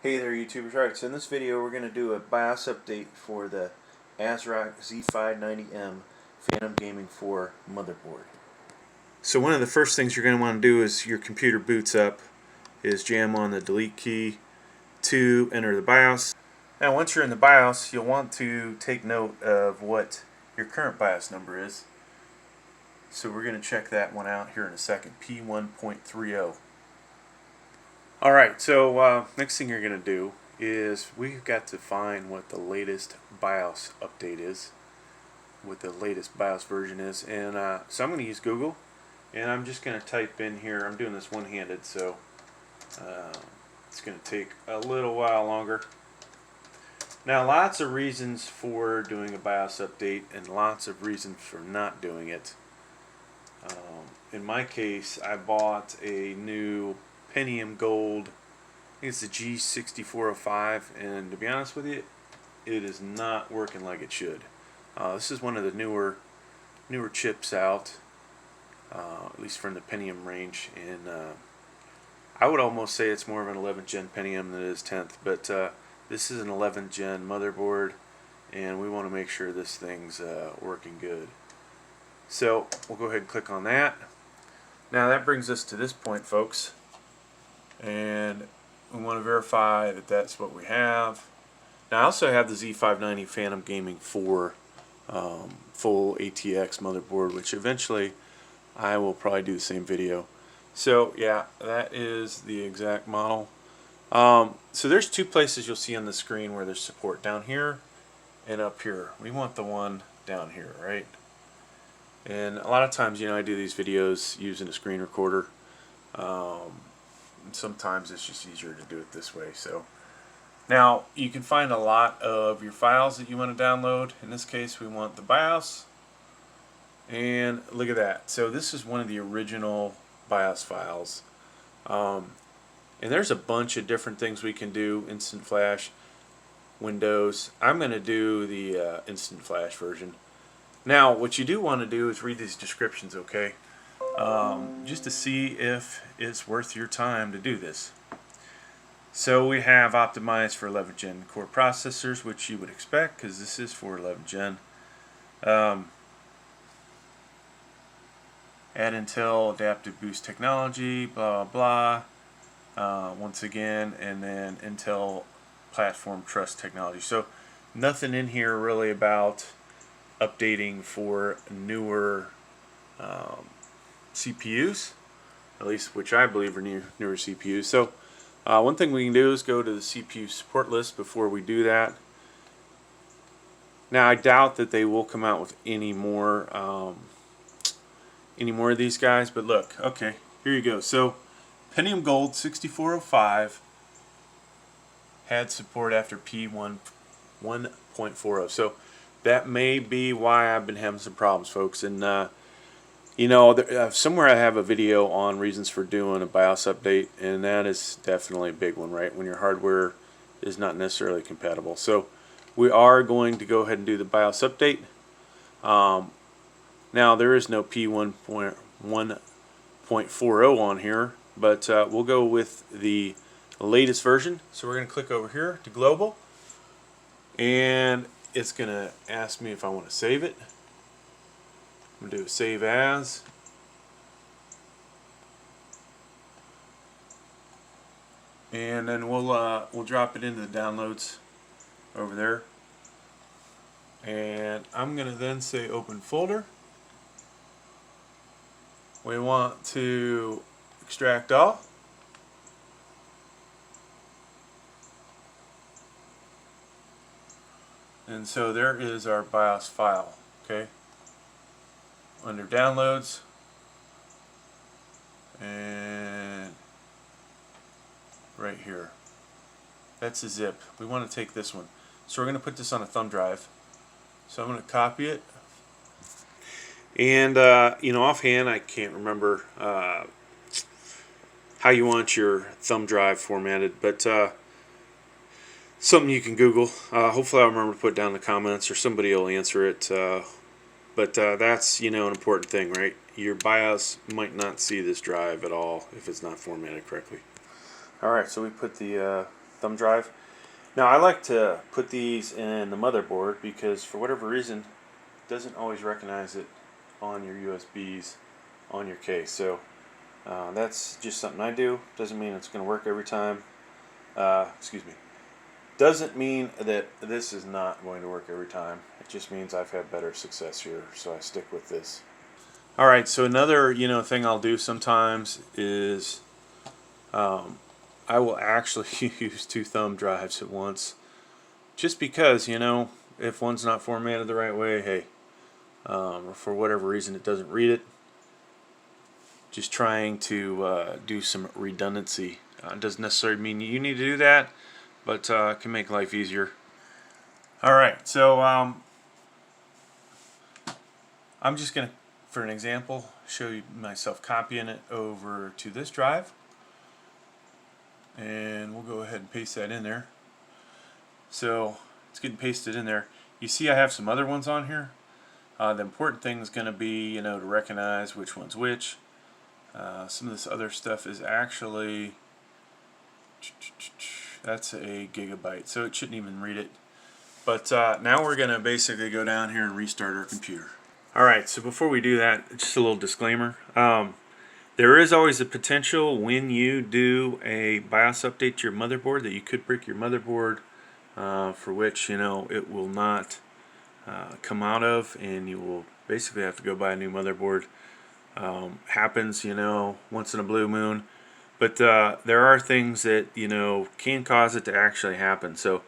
Hey there YouTubers. Alright, so in this video we're going to do a BIOS update for the AsRock Z590m Phantom Gaming 4 motherboard. So one of the first things you're going to want to do is your computer boots up is jam on the delete key to enter the BIOS. Now once you're in the BIOS you'll want to take note of what your current BIOS number is. So we're going to check that one out here in a second. P1.80. Alright, so next thing you're going to do is we've got to find what the latest BIOS update is, what the latest BIOS version is, and so I'm going to use Google, and I'm just going to type in here. I'm doing this one-handed, so it's going to take a little while longer. Now, lots of reasons for doing a BIOS update and lots of reasons for not doing it. In my case, I bought a new Pentium Gold, I think it's the G6405, and to be honest with you, it is not working like it should. This is one of the newer chips out, at least from the Pentium range, and I would almost say it's more of an 11th gen Pentium than it is 10th, but this is an 11th gen motherboard, and we want to make sure this thing's working good. So we'll go ahead and click on that. Now that brings us to this point, folks. And we want to verify that that's what we have. Now I also have the Z590 Phantom Gaming 4 full ATX motherboard, which eventually I will probably do the same video. So yeah, that is the exact model. So there's two places you'll see on the screen where there's support, down here and up here. We want the one down here, right? And a lot of times, I do these videos using a screen recorder. Sometimes it's just easier to do it this way. So now you can find a lot of your files that you want to download. In this case we want the BIOS, and look at that. So this is one of the original BIOS files, and there's a bunch of different things we can do. Instant flash, Windows. I'm going to do the instant flash version. Now what you do want to do is read these descriptions, okay? Just to see if it's worth your time to do this. So we have optimized for 11th gen core processors, which you would expect because this is for 11th gen. Add Intel adaptive boost technology, blah blah. Once again, and then Intel platform trust technology. So nothing in here really about updating for newer CPUs, at least which I believe are newer CPUs. So one thing we can do is go to the CPU support list before we do that. Now I doubt that they will come out with any more of these guys, but look, okay, here you go. So Pentium Gold 6405 had support after P1.40. So that may be why I've been having some problems, folks. And somewhere I have a video on reasons for doing a BIOS update, and that is definitely a big one, right? When your hardware is not necessarily compatible. So we are going to go ahead and do the BIOS update. Now there is no P1.40 on here, but we'll go with the latest version. So we're going to click over here to Global, and it's going to ask me if I want to save it. I'm going to do a save as. And then we'll drop it into the downloads over there. And I'm going to then say open folder. We want to extract all. And so there is our BIOS file, okay? Under downloads, and right here, that's a zip. We want to take this one, so we're going to put this on a thumb drive. So I'm going to copy it, and offhand I can't remember how you want your thumb drive formatted, but something you can Google. Hopefully I'll remember to put down in the comments, or somebody will answer it. But that's, an important thing, right? Your BIOS might not see this drive at all if it's not formatted correctly. Alright, so we put the thumb drive. Now I like to put these in the motherboard because for whatever reason it doesn't always recognize it on your USBs on your case. So that's just something I do. Doesn't mean it's going to work every time. Excuse me. Doesn't mean that this is not going to work every time. It just means I've had better success here, so I stick with this. All right, so another thing I'll do sometimes is I will actually use 2 thumb drives at once, just because if one's not formatted the right way, hey, or for whatever reason it doesn't read it. Just trying to do some redundancy. Doesn't necessarily mean you need to do that, but it can make life easier. Alright, so I'm just going to, for an example, show you myself copying it over to this drive. And we'll go ahead and paste that in there. So it's getting pasted in there. You see I have some other ones on here. The important thing is going to be to recognize which one's which. Some of this other stuff is actually, that's a gigabyte, so it shouldn't even read it. But now we're going to basically go down here and restart our computer. Alright, so before we do that, just a little disclaimer. There is always a potential when you do a BIOS update to your motherboard that you could break your motherboard, for which it will not come out of, and you will basically have to go buy a new motherboard. Happens once in a blue moon, but there are things that can cause it to actually happen. So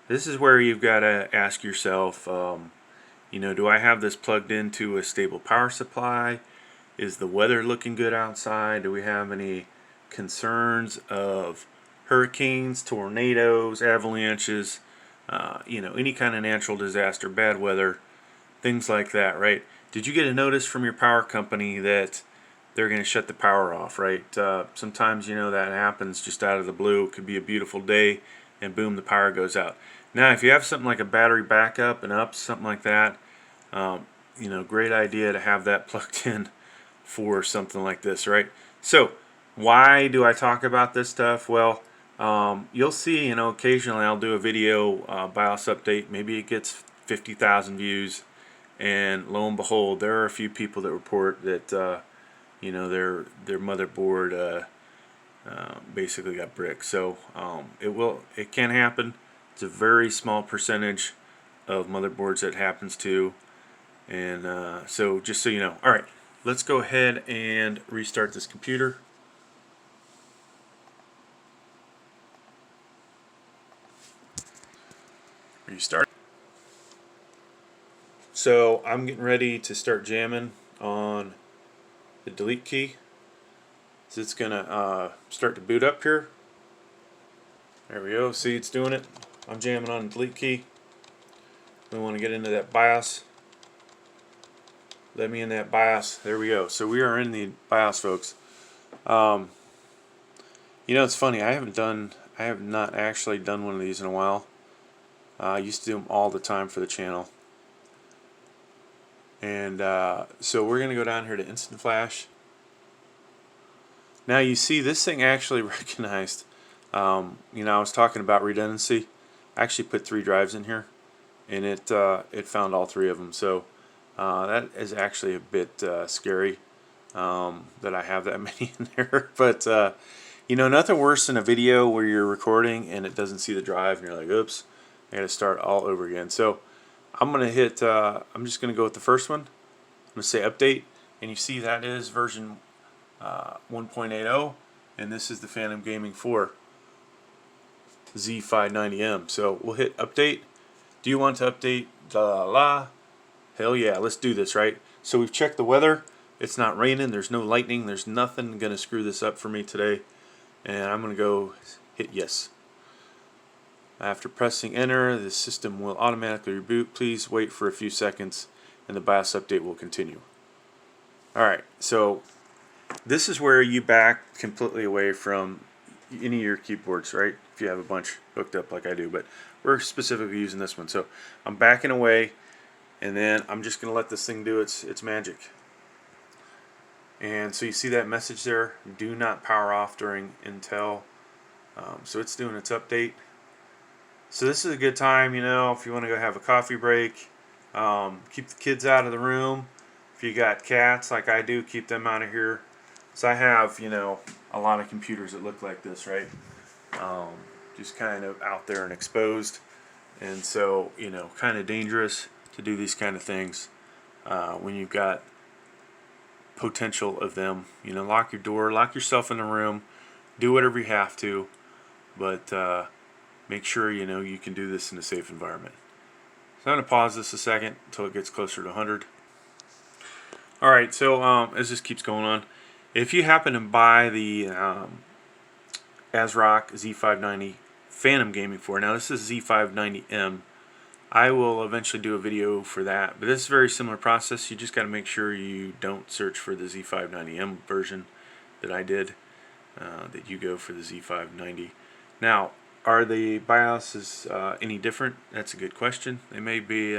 this is where you've got to ask yourself, do I have this plugged into a stable power supply? Is the weather looking good outside? Do we have any concerns of hurricanes, tornadoes, avalanches, any kind of natural disaster, bad weather, things like that, right? Did you get a notice from your power company that they're going to shut the power off, right? Sometimes that happens just out of the blue. It could be a beautiful day and boom, the power goes out. Now if you have something like a battery backup and up, something like that, great idea to have that plugged in for something like this, right? So why do I talk about this stuff? Well, you'll see occasionally I'll do a video BIOS update. Maybe it gets 50,000 views, and lo and behold there are a few people that report that their motherboard basically got bricked. So it can happen. It's a very small percentage of motherboards that happens to, and so just so you know. Alright, let's go ahead and restart this computer. Restart. So I'm getting ready to start jamming on the delete key. So it's gonna start to boot up here. There we go. See, it's doing it. I'm jamming on the delete key. We want to get into that BIOS. Let me in that BIOS. There we go. So we are in the BIOS, folks. It's funny. I have not actually done one of these in a while. I used to do them all the time for the channel. And so we're going to go down here to Instant Flash. Now you see this thing actually recognized. I was talking about redundancy. I actually put 3 drives in here, and it found all 3 of them. So that is actually a bit scary that I have that many in there. But nothing worse than a video where you're recording and it doesn't see the drive, and you're like, "Oops, I got to start all over again." So I'm gonna hit. I'm just gonna go with the first one. I'm gonna say update, and you see that is version 1.80, and this is the Phantom Gaming 4 Z590M. So we'll hit update. Do you want to update? Hell yeah, let's do this, right? So we've checked the weather. It's not raining. There's no lightning. There's nothing gonna screw this up for me today, and I'm gonna go hit yes. After pressing enter, the system will automatically reboot. Please wait for a few seconds and the BIOS update will continue. Alright, so this is where you back completely away from any of your keyboards, right? If you have a bunch hooked up like I do, but we're specifically using this one. So I'm backing away, and then I'm just going to let this thing do its magic. And so you see that message there, do not power off during Intel So it's doing its update. So this is a good time, you know, if you want to go have a coffee break. Keep the kids out of the room. If you got cats like I do, keep them out of here. So I have, you know, a lot of computers that look like this, right? Just kind of out there and exposed. And so, you know, kind of dangerous to do these kind of things when you've got potential of them. You know, lock your door, lock yourself in the room, do whatever you have to, but make sure, you know, you can do this in a safe environment. So I'm going to pause this a second until it gets closer to 100. Alright, so as this keeps going on, if you happen to buy the AsRock Z590 Phantom Gaming for, now this is Z590M, I will eventually do a video for that, but this is a very similar process. You just got to make sure you don't search for the Z590M version that I did, that you go for the Z590. Now, are the BIOSes any different? That's a good question. They may be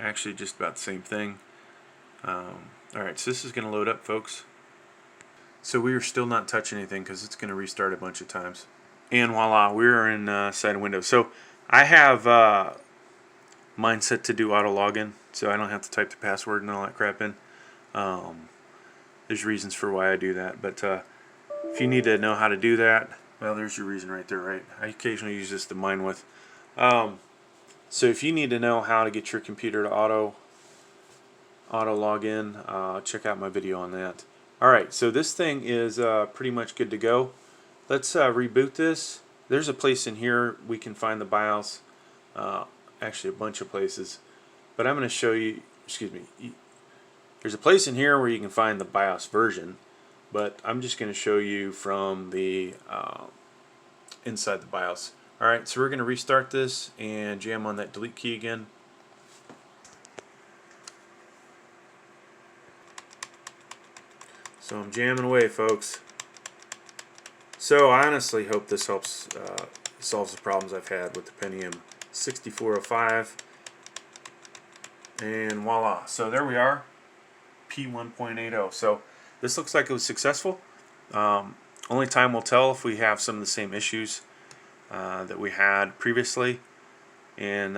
actually just about the same thing. Alright, so this is going to load up, folks. So we are still not touching anything because it's going to restart a bunch of times. And voila, we're inside Windows. So I have mine set to do auto login, so I don't have to type the password and all that crap in. There's reasons for why I do that, but if you need to know how to do that, well, there's your reason right there, right? I occasionally use this to mine with. So if you need to know how to get your computer to auto log in, check out my video on that. Alright, so this thing is pretty much good to go. Let's reboot this. There's a place in here we can find the BIOS, actually a bunch of places, but I'm going to show you, excuse me, there's a place in here where you can find the BIOS version, but I'm just going to show you from the inside the BIOS. Alright, so we're going to restart this and jam on that delete key again. So I'm jamming away, folks. So I honestly hope this helps solves the problems I've had with the Pentium 6405. And voila. So there we are. P1.80. So this looks like it was successful. Only time will tell if we have some of the same issues that we had previously. And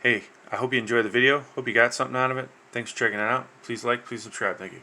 hey, I hope you enjoyed the video. Hope you got something out of it. Thanks for checking it out. Please like, please subscribe. Thank you.